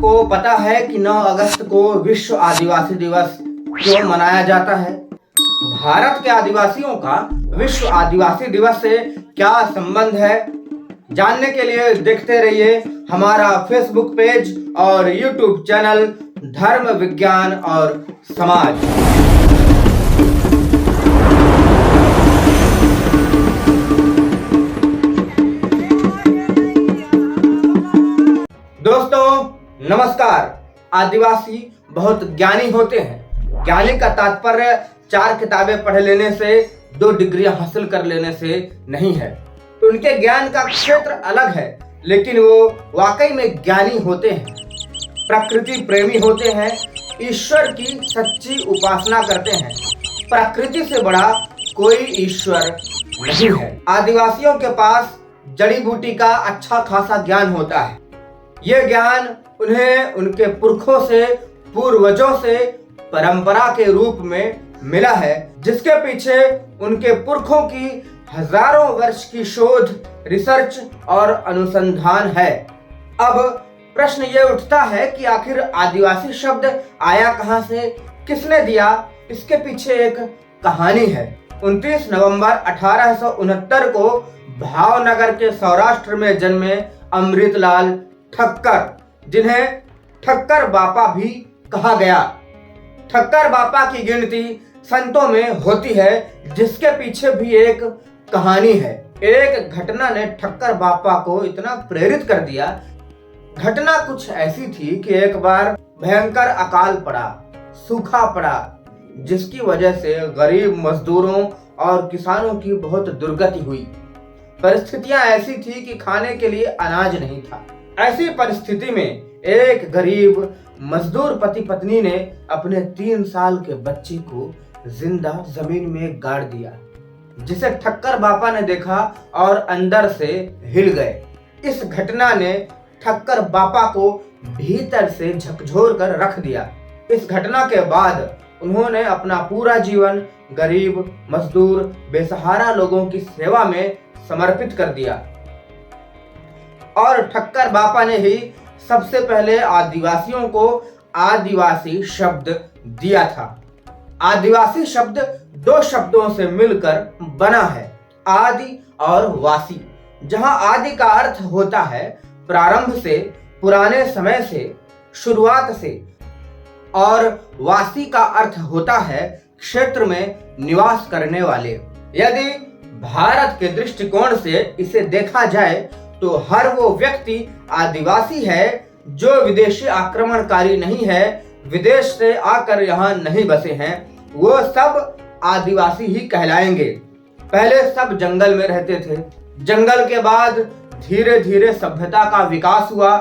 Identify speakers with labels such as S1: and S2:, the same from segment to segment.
S1: आपको पता है कि 9 अगस्त को विश्व आदिवासी दिवस क्यों मनाया जाता है? भारत के आदिवासियों का विश्व आदिवासी दिवस से क्या संबंध है? जानने के लिए देखते रहिए हमारा फेसबुक पेज और यूट्यूब चैनल धर्म विज्ञान और समाज। दोस्तों नमस्कार। आदिवासी बहुत ज्ञानी होते हैं। ज्ञानी का तात्पर्य 4 किताबें पढ़ लेने से 2 डिग्रियां हासिल कर लेने से नहीं है। उनके ज्ञान का क्षेत्र अलग है, लेकिन वो वाकई में ज्ञानी होते हैं, प्रकृति प्रेमी होते हैं, ईश्वर की सच्ची उपासना करते हैं। प्रकृति से बड़ा कोई ईश्वर नहीं है। आदिवासियों के पास जड़ी बूटी का अच्छा खासा ज्ञान होता है। ये ज्ञान उन्हें उनके पुरखों से, पूर्वजों से परंपरा के रूप में मिला है, जिसके पीछे उनके पुरखों की हजारों वर्ष की शोध, रिसर्च और अनुसंधान है। अब प्रश्न ये उठता है कि आखिर आदिवासी शब्द आया कहां से, किसने दिया? इसके पीछे एक कहानी है। 29 नवंबर 1869 को भावनगर के सौराष्ट्र में जन्मे अमृतलाल ठक्कर, जिन्हें ठक्कर बापा भी कहा गया। ठक्कर बापा की गिनती संतों में होती है, जिसके पीछे भी एक कहानी है। एक घटना ने ठक्कर बापा को इतना प्रेरित कर दिया। घटना कुछ ऐसी थी कि एक बार भयंकर अकाल पड़ा, सूखा पड़ा, जिसकी वजह से गरीब मजदूरों और किसानों की बहुत दुर्गति हुई। परिस्थितियां ऐसी थी कि खाने के लिए अनाज नहीं था। ऐसी परिस्थिति में एक गरीब मजदूर पति पत्नी ने अपने 3 साल के बच्चे को जिंदा जमीन में गाड़ दिया, जिसे ठक्कर बापा ने देखा और अंदर से हिल गए। इस घटना ने ठक्कर बापा को भीतर से झकझोर कर रख दिया। इस घटना के बाद उन्होंने अपना पूरा जीवन गरीब, मजदूर, बेसहारा लोगों की सेवा में समर्पित कर दिया। और ठक्कर बापा ने ही सबसे पहले आदिवासियों को आदिवासी शब्द दिया था। आदिवासी शब्द 2 शब्दों से मिलकर बना है, आदि और वासी। जहां आदि का अर्थ होता है प्रारंभ से, पुराने समय से, शुरुआत से, और वासी का अर्थ होता है क्षेत्र में निवास करने वाले। यदि भारत के दृष्टिकोण से इसे देखा जाए तो हर वो व्यक्ति आदिवासी है जो विदेशी आक्रमणकारी नहीं है, विदेश से आकर यहाँ नहीं बसे हैं। वो सब आदिवासी ही कहलाएंगे। पहले सब जंगल में रहते थे। जंगल के बाद धीरे धीरे सभ्यता का विकास हुआ,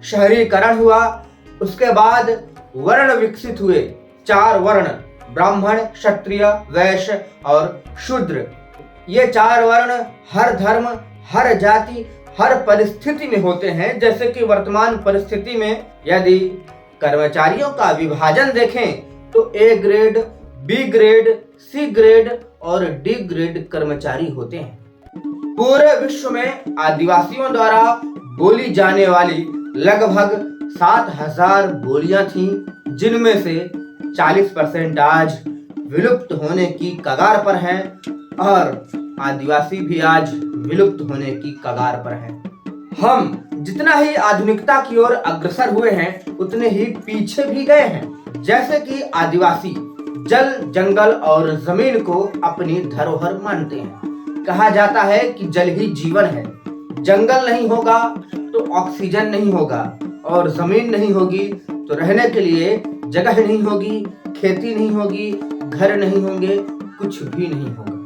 S1: शहरीकरण हुआ। उसके बाद वर्ण विकसित हुए, 4 वर्ण, ब्राह्मण, क्षत्रिय, वैश्य और शूद्र। ये 4 वर्ण हर धर्म, हर जाति, हर परिस्थिति में होते हैं। जैसे कि वर्तमान परिस्थिति में यदि कर्मचारियों का विभाजन देखें तो A grade, B grade, C grade और डी ग्रेड कर्मचारी होते हैं। पूरे विश्व में आदिवासियों द्वारा बोली जाने वाली लगभग 7000 बोलियां थीं, जिनमें से 40% आज विलुप्त होने की कगार पर हैं और आदिवासी भी आज विलुप्त होने की कगार पर हैं। हम जितना ही आधुनिकता की ओर अग्रसर हुए हैं, उतने ही पीछे भी गए हैं। जैसे कि आदिवासी जल, जंगल और जमीन को अपनी धरोहर मानते हैं। कहा जाता है कि जल ही जीवन है। जंगल नहीं होगा तो ऑक्सीजन नहीं होगा, और जमीन नहीं होगी तो रहने के लिए जगह नहीं होगी, खेती नहीं होगी, घर नहीं होंगे, कुछ भी नहीं होगा।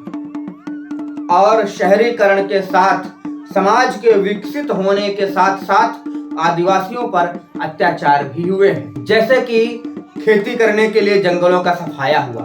S1: और शहरीकरण के साथ, समाज के विकसित होने के साथ साथ आदिवासियों पर अत्याचार भी हुए हैं। जैसे कि खेती करने के लिए जंगलों का सफाया हुआ,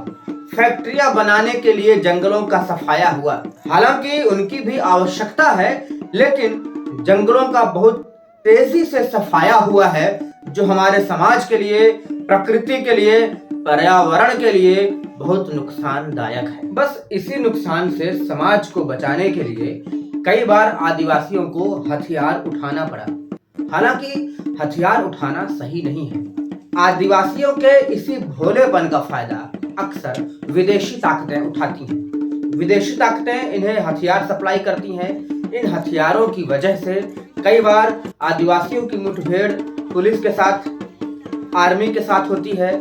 S1: फैक्ट्रियां बनाने के लिए जंगलों का सफाया हुआ। हालांकि उनकी भी आवश्यकता है, लेकिन जंगलों का बहुत तेजी से सफाया हुआ है, जो हमारे समाज के लिए, प्रकृति के लिए, पर्यावरण के लिए बहुत नुकसानदायक है। बस इसी नुकसान से समाज को बचाने के लिए कई बार आदिवासियों को हथियार उठाना पड़ा। हालांकि हथियार उठाना सही नहीं है। आदिवासियों के इसी भोलेपन का फायदा अक्सर विदेशी ताकतें उठाती हैं। विदेशी ताकतें इन्हें हथियार सप्लाई करती हैं। इन हथियारों की वजह से कई बार आदिवासियों की मुठभेड़ पुलिस के साथ, आर्मी के साथ होती है,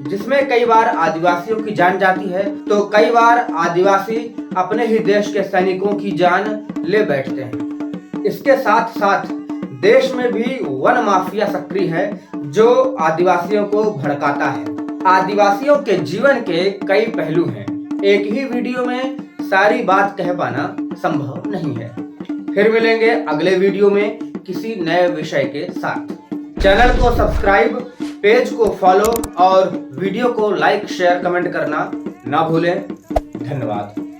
S1: जिसमें कई बार आदिवासियों की जान जाती है, तो कई बार आदिवासी अपने ही देश के सैनिकों की जान ले बैठते हैं। इसके साथ साथ देश में भी वन माफिया सक्रिय है जो आदिवासियों को भड़काता है। आदिवासियों के जीवन के कई पहलू हैं। एक ही वीडियो में सारी बात कह पाना संभव नहीं है। फिर मिलेंगे अगले वीडियो में किसी नए विषय के साथ। चैनल को सब्सक्राइब, पेज को फॉलो और वीडियो को लाइक, शेयर, कमेंट करना ना भूलें। धन्यवाद।